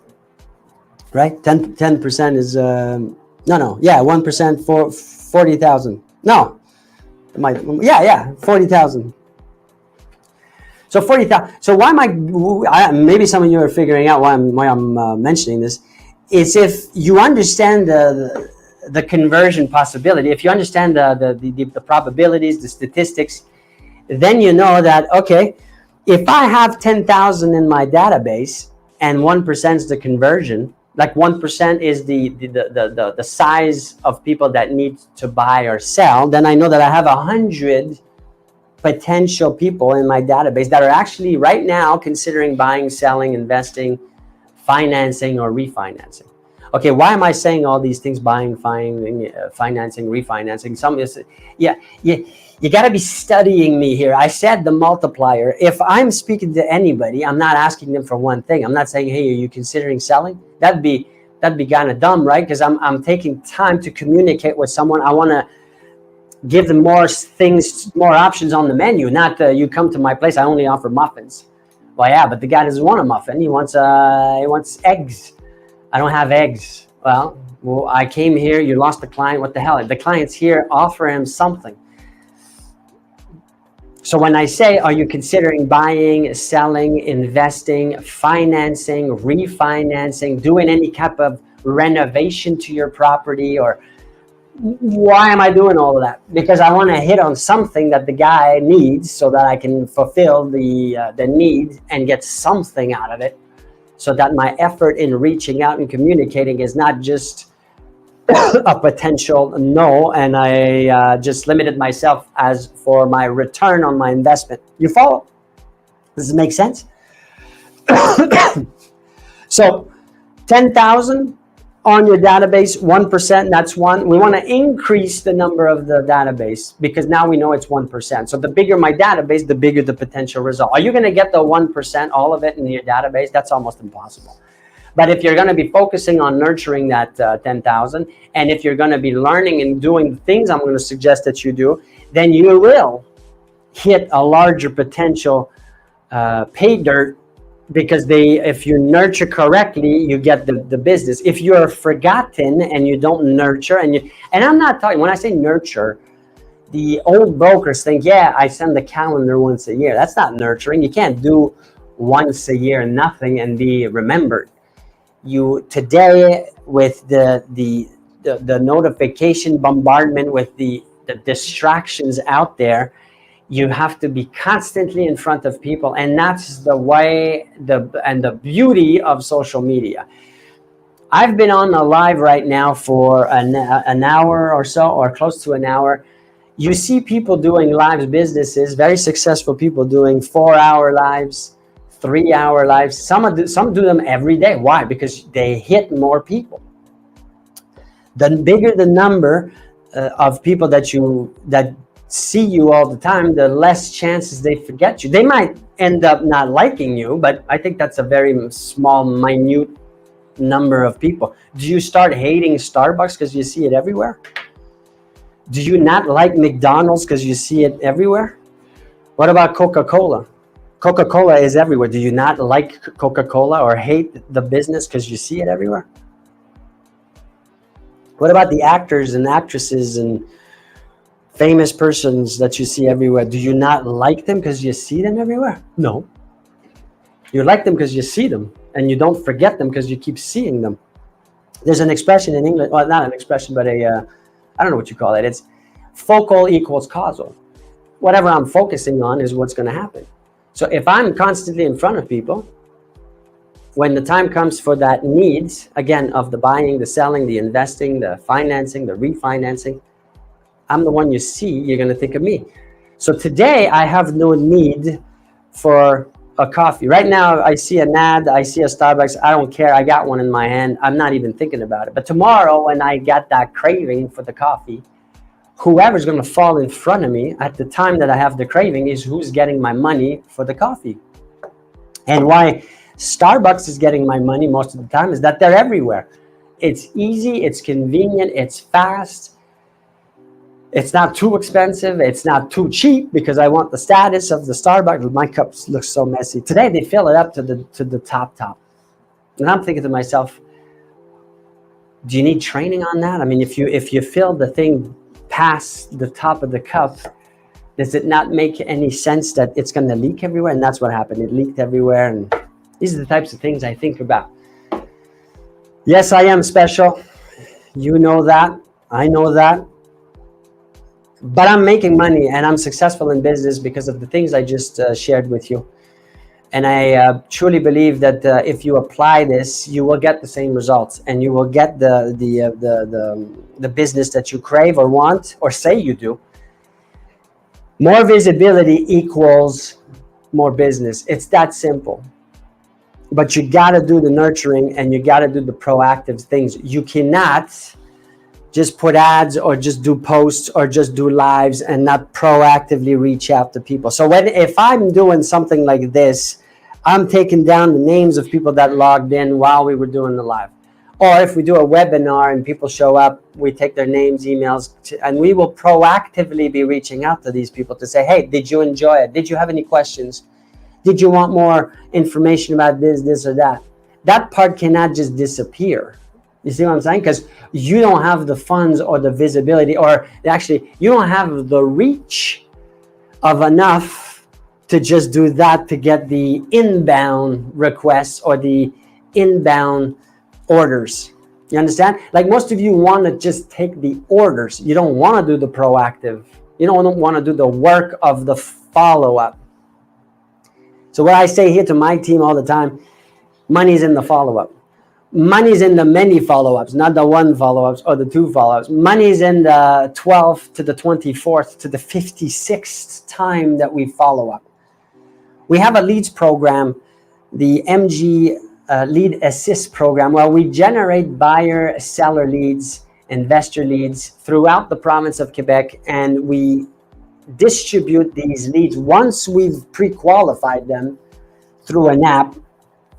Right? 10% is, no. Yeah, 1% for 40,000. No. 40,000. So 40,000. So why am I, maybe some of you are figuring out why I'm mentioning this. Is if you understand the conversion possibility, if you understand the probabilities, the statistics, then you know that, okay, if I have 10,000 in my database and 1% is the conversion, like 1% is the size of people that need to buy or sell, then I know that I have 100 potential people in my database that are actually right now considering buying, selling, investing, financing, or refinancing. Okay, why am I saying all these things? Buying, financing, refinancing. Some is, You got to be studying me here. I said the multiplier. If I'm speaking to anybody, I'm not asking them for one thing. I'm not saying, hey, are you considering selling? That'd be kind of dumb, right? Because I'm taking time to communicate with someone. I want to give them more things, more options on the menu. Not you come to my place, I only offer muffins. Well, yeah, but the guy doesn't want a muffin. He wants eggs. I don't have eggs. Well, I came here. You lost the client. What the hell? The client's here. Offer him something. So when I say, are you considering buying, selling, investing, financing, refinancing, doing any type of renovation to your property, or why am I doing all of that? Because I want to hit on something that the guy needs so that I can fulfill the need and get something out of it, so that my effort in reaching out and communicating is not just a potential no, and I just limited myself as for my return on my investment. You follow? Does it make sense? So 10,000 on your database, 1%, that's one. We want to increase the number of the database because now we know it's 1%. So the bigger my database, the bigger the potential result. Are you going to get the 1%, all of it in your database? That's almost impossible. But if you're going to be focusing on nurturing that 10,000, and if you're going to be learning and doing the things I'm going to suggest that you do, then you will hit a larger potential pay dirt, because if you nurture correctly, you get the business. If you're forgotten and you don't nurture, and I'm not talking, when I say nurture, the old brokers think, yeah, I send the calendar once a year. That's not nurturing. You can't do once a year nothing and be remembered. You today, with the notification bombardment, with the distractions out there, you have to be constantly in front of people, and that's the way and the beauty of social media. I've been on a live right now for an hour or so, or close to an hour. You see people doing live businesses, very successful people doing 4-hour lives, 3-hour lives. Some do them every day. Why? Because they hit more people. The bigger the number of people that see you all the time, the less chances they forget you. They might end up not liking you, but I think that's a very small, minute number of people. Do you start hating Starbucks because you see it everywhere? Do you not like McDonald's because you see it everywhere? What about Coca-Cola? Coca-Cola is everywhere. Do you not like Coca-Cola or hate the business because you see it everywhere? What about the actors and actresses and famous persons that you see everywhere? Do you not like them because you see them everywhere? No. You like them because you see them, and you don't forget them because you keep seeing them. There's an expression in English, well, not an expression, but I don't know what you call it. It's focal equals causal. Whatever I'm focusing on is what's going to happen. So if I'm constantly in front of people, when the time comes for that needs, again, of the buying, the selling, the investing, the financing, the refinancing, I'm the one you see, you're going to think of me. So today I have no need for a coffee. Right now I see an ad, I see a Starbucks, I don't care. I got one in my hand. I'm not even thinking about it. But tomorrow, when I got that craving for the coffee, whoever's going to fall in front of me at the time that I have the craving is who's getting my money for the coffee. And why Starbucks is getting my money most of the time is that they're everywhere. It's easy, it's convenient, it's fast. It's not too expensive. It's not too cheap, because I want the status of the Starbucks. My cup looks so messy. Today they fill it up to the top. And I'm thinking to myself, do you need training on that? I mean, if you fill the thing past the top of the cup, does it not make any sense that it's going to leak everywhere? And that's what happened. It leaked everywhere. And these are the types of things I think about. Yes, I am special. You know that. I know that. But I'm making money and I'm successful in business because of the things I just shared with you. And I truly believe that if you apply this, you will get the same results, and you will get the business that you crave or want or say you do. More visibility equals more business. It's that simple. But you got to do the nurturing, and you got to do the proactive things. You cannot just put ads or just do posts or just do lives and not proactively reach out to people. So if I'm doing something like this, I'm taking down the names of people that logged in while we were doing the live. Or if we do a webinar and people show up, we take their names, emails, and we will proactively be reaching out to these people to say, hey, did you enjoy it? Did you have any questions? Did you want more information about this, or that? That part cannot just disappear. You see what I'm saying? Because you don't have the funds or the visibility, or actually you don't have the reach of enough to just do that to get the inbound requests or the inbound orders. You understand? Like most of you want to just take the orders. You don't want to do the proactive. You don't want to do the work of the follow-up. So what I say here to my team all the time, money's in the follow-up. Money's in the many follow-ups, not the one follow-ups or the two follow-ups. Money's in the 12th to the 24th to the 56th time that we follow up. We have a leads program, the MG Lead Assist program, where we generate buyer, seller leads, investor leads throughout the province of Quebec, and we distribute these leads once we've pre-qualified them through an app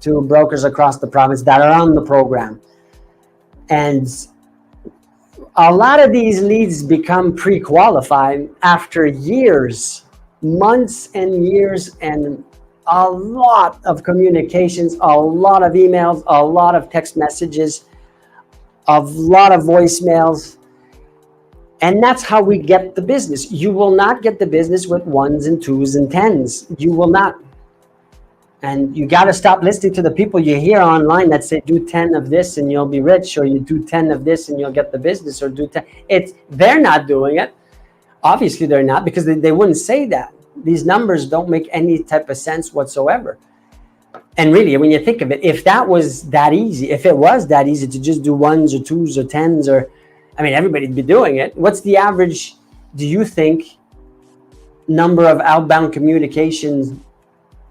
to brokers across the province that are on the program. And a lot of these leads become pre-qualified after years, months and years, and a lot of communications, a lot of emails, a lot of text messages, a lot of voicemails. And that's how we get the business. You will not get the business with ones and twos and tens. You will not. And you got to stop listening to the people you hear online that say, do 10 of this and you'll be rich, or you do 10 of this and you'll get the business, or do 10. They're not doing it. Obviously they're not, because they wouldn't say that. These numbers don't make any type of sense whatsoever. And really, when you think of it, if that was that easy, if it was that easy to just do ones or twos or tens, or, I mean, everybody'd be doing it. What's the average, do you think, number of outbound communications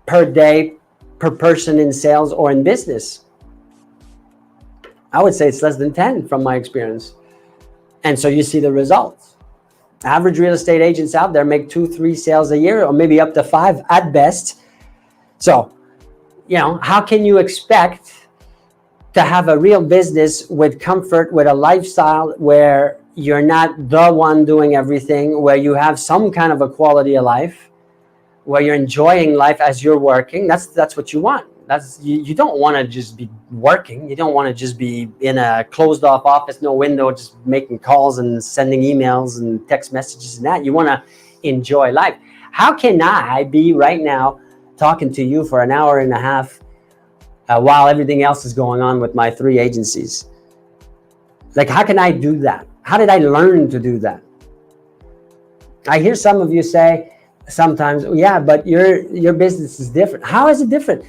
per day, per person in sales or in business? I would say it's less than 10 from my experience. And so you see the results. Average real estate agents out there make 2-3 sales a year, or maybe up to 5 at best. So, you know, how can you expect to have a real business with comfort, with a lifestyle where you're not the one doing everything, where you have some kind of a quality of life, where you're enjoying life as you're working? That's what you want. You don't want to just be working. You don't want to just be in a closed off office, no window, just making calls and sending emails and text messages and that. You want to enjoy life. How can I be right now talking to you for an hour and a half while everything else is going on with my 3 agencies? Like, how can I do that? How did I learn to do that? I hear some of you say sometimes, yeah, but your business is different. How is it different?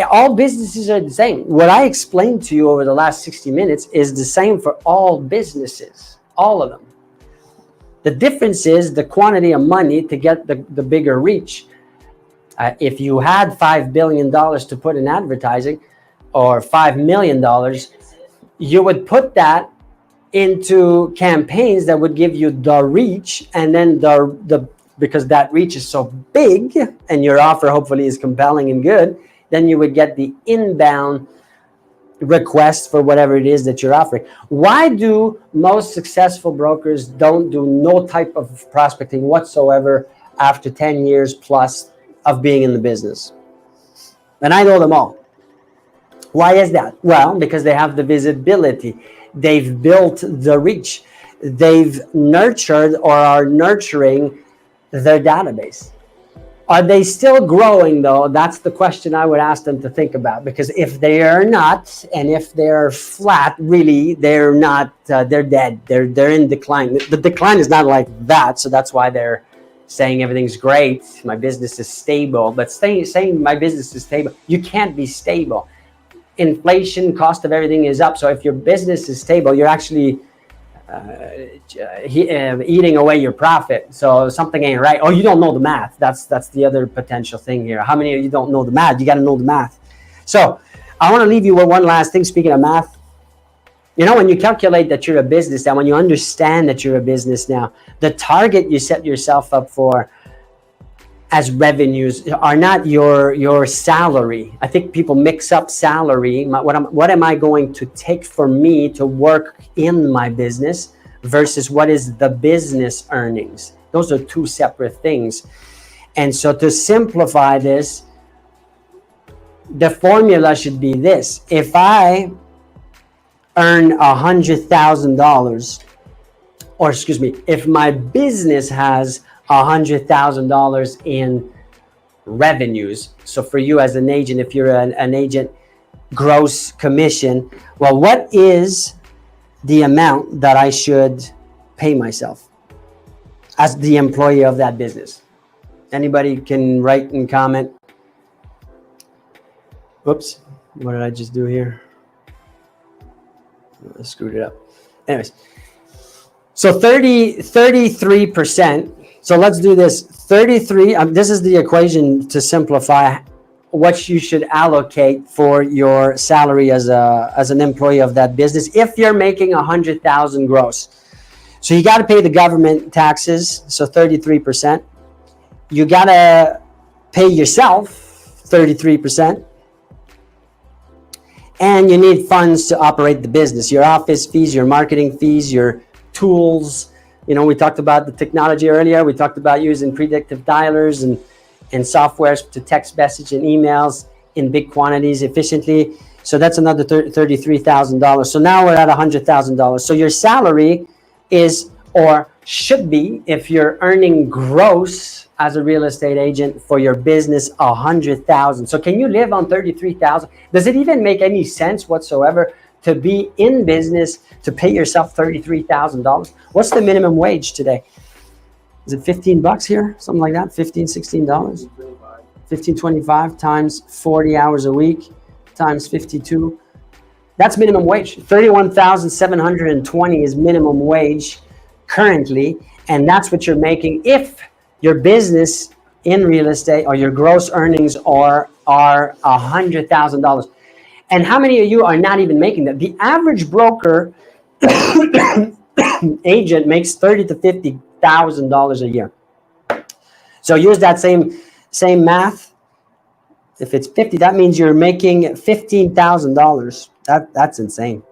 All businesses are the same. What I explained to you over the last 60 minutes is the same for all businesses, all of them. The difference is the quantity of money to get the bigger reach. If you had $5 billion to put in advertising, or $5 million, you would put that into campaigns that would give you the reach, and then because that reach is so big and your offer hopefully is compelling and good, then you would get the inbound request for whatever it is that you're offering. Why do most successful brokers don't do no type of prospecting whatsoever after 10 years plus of being in the business? And I know them all. Why is that? Well, because they have the visibility. They've built the reach. They've nurtured or are nurturing their database. Are they still growing though? That's the question I would ask them to think about, because if they are not, and if they're flat, really, they're not, they're dead. They're in decline. The decline is not like that. So that's why they're saying everything's great. My business is stable, but saying my business is stable, you can't be stable. Inflation, cost of everything is up. So if your business is stable, you're actually eating away your profit. So something ain't right. Oh, you don't know the math. That's the other potential thing here. How many of you don't know the math? You got to know the math. So I want to leave you with one last thing. Speaking of math, You know, when you calculate that you're a business now, when you understand that you're a business now, the target you set yourself up for as revenues are not your salary. I think people mix up salary. What am I going to take for me to work in my business versus what is the business earnings. Those are two separate things. And so to simplify this, the formula should be this. If I earn $100,000, or excuse me, if my business has $100,000 in revenues, so for you as an agent, if you're an agent, gross commission, well, what is the amount that I should pay myself as the employee of that business? Anybody can write and comment. Whoops, what did I just do here? I screwed it up. Anyways, so 33%. So let's do this. 33, this is the equation to simplify what you should allocate for your salary as an employee of that business if you're making 100,000 gross. So you got to pay the government taxes, so 33%. You got to pay yourself 33%. And you need funds to operate the business, your office fees, your marketing fees, your tools. You know, we talked about the technology earlier. We talked about using predictive dialers and softwares to text message and emails in big quantities efficiently. So that's another $33,000. So now we're at $100,000. So your salary is, or should be, if you're earning gross as a real estate agent for your business, $100,000. So can you live on $33,000? Does it even make any sense whatsoever to be in business to pay yourself $33,000? What's the minimum wage today? Is it 15 bucks here? Something like that? $15, $16? 15.25 times 40 hours a week times 52. That's minimum wage. 31,720 is minimum wage currently, and that's what you're making if your business in real estate or your gross earnings are $100,000. And how many of you are not even making that? The average broker agent makes $30,000 to $50,000 a year. So use that same math. If it's 50, that means you're making $15,000. That's insane.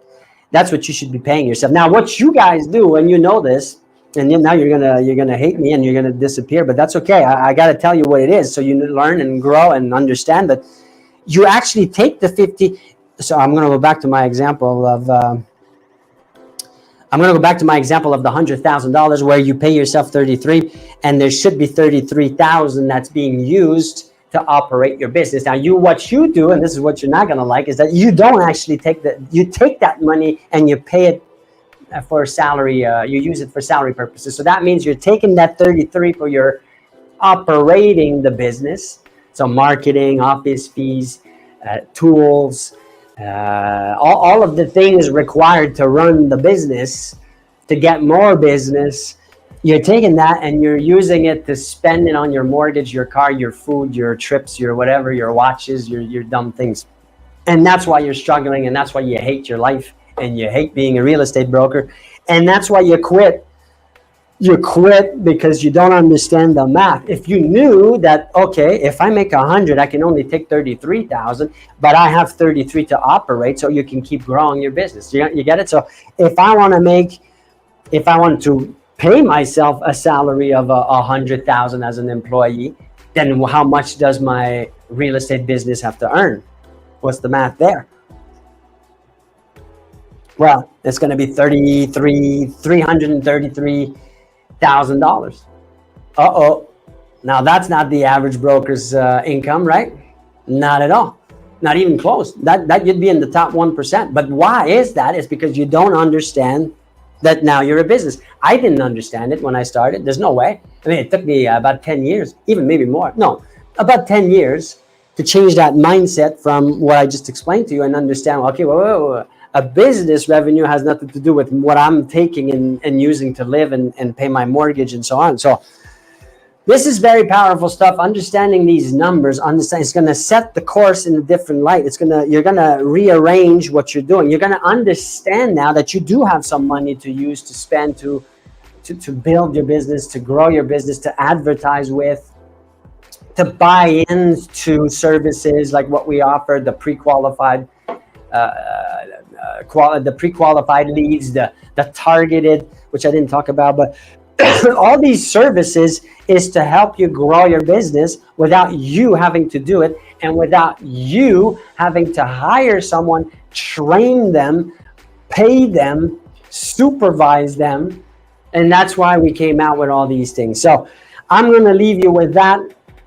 That's what you should be paying yourself. Now, what you guys do, and you know this, and now you're gonna hate me and you're gonna disappear, but that's okay. I gotta tell you what it is, so you learn and grow and understand. But you actually take the 50. So I'm gonna go back to my example of the $100,000 where you pay yourself 33, and there should be 33,000 that's being used to operate your business. Now, what you do, and this is what you're not gonna like, is that you don't actually take that money and you pay it for salary. You use it for salary purposes. So that means you're taking that 33 for your operating the business. So marketing, office fees, tools, all of the things required to run the business, to get more business. You're taking that and you're using it to spend it on your mortgage, your car, your food, your trips, your whatever, your watches, your dumb things. And that's why you're struggling, and that's why you hate your life, and you hate being a real estate broker, and that's why you quit. You quit because you don't understand the math. If you knew that, okay, if I make 100, I can only take 33,000, but I have 33 to operate, so you can keep growing your business. You get it? So if I want to pay myself a salary of 100,000 as an employee, then how much does my real estate business have to earn? What's the math there? Well, it's going to be $333,000. Uh-oh. Now, that's not the average broker's income, right? Not at all. Not even close. That you'd be in the top 1%. But why is that? It's because you don't understand that now you're a business. I didn't understand it when I started. There's no way. I mean, it took me about 10 years, even maybe more. No, about 10 years to change that mindset from what I just explained to you and understand, okay, whoa. A business revenue has nothing to do with what I'm taking and using to live and pay my mortgage and so on. So This is very powerful stuff. Understanding these numbers, it's going to set the course in a different light. You're going to rearrange what you're doing. You're going to understand now that you do have some money to use, to spend, to build your business, to grow your business, to advertise with, to buy into services like what we offer, the pre-qualified leads, the targeted, which I didn't talk about, but all these services is to help you grow your business without you having to do it, and without you having to hire someone, train them, pay them, supervise them. And that's why we came out with all these things. So I'm going to leave you with that.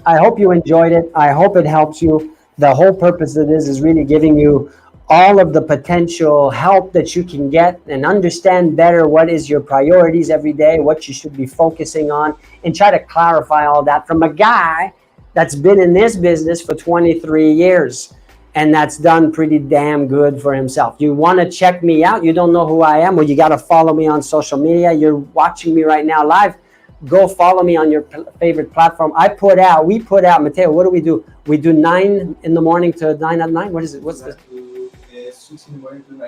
I hope you enjoyed it. I hope it helps you. The whole purpose of this is really giving you all of the potential help that you can get, and understand better what is your priorities every day, what you should be focusing on, and try to clarify all that from a guy that's been in this business for 23 years and that's done pretty damn good for himself. You want to check me out? You don't know who I am? Well, you got to follow me on social media. You're watching me right now live. Go follow me on your favorite platform. We put out, Matteo, what do? We do 9 in the morning to 9 at night. What is it? What's this?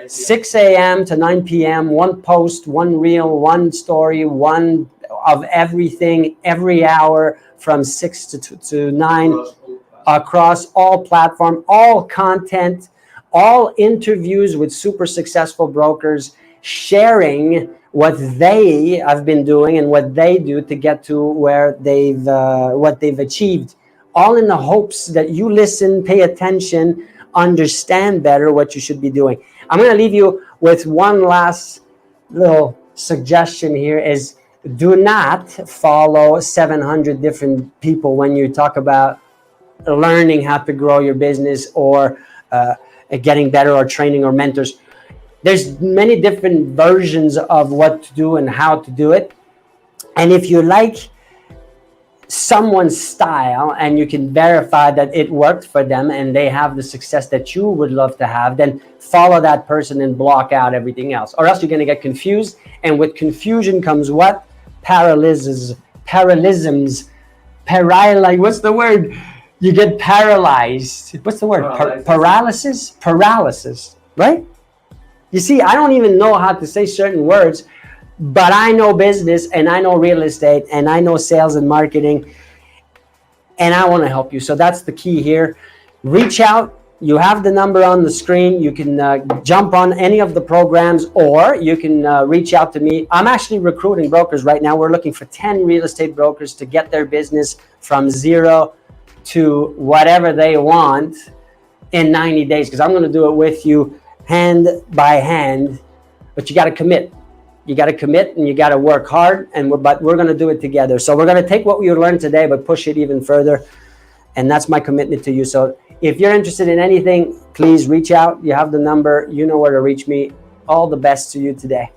6 a.m. to 9 p.m. One post, one reel, one story, one of everything every hour from 6 to 9 across all platforms, all content, all interviews with super successful brokers, sharing what they have been doing and what they do to get to where what they've achieved, all in the hopes that you listen, pay attention, understand better what you should be doing. I'm going to leave you with one last little suggestion here is, do not follow 700 different people when you talk about learning how to grow your business or getting better or training or mentors. There's many different versions of what to do and how to do it. And if you like someone's style and you can verify that it worked for them and they have the success that you would love to have, then follow that person and block out everything else, or else you're going to get confused. And with confusion comes what? Paralysms. What's the word? You get paralyzed. What's the word? Paralysis, right? You see, I don't even know how to say certain words, but I know business and I know real estate and I know sales and marketing, and I want to help you. So that's the key here. Reach out. You have the number on the screen. You can jump on any of the programs, or you can reach out to me. I'm actually recruiting brokers right now. We're looking for 10 real estate brokers to get their business from zero to whatever they want in 90 days, because I'm going to do it with you hand by hand. But you got to commit. You got to commit and you got to work hard, but we're going to do it together. So we're going to take what we learned today, but push it even further. And that's my commitment to you. So if you're interested in anything, please reach out. You have the number. You know where to reach me. All the best to you today.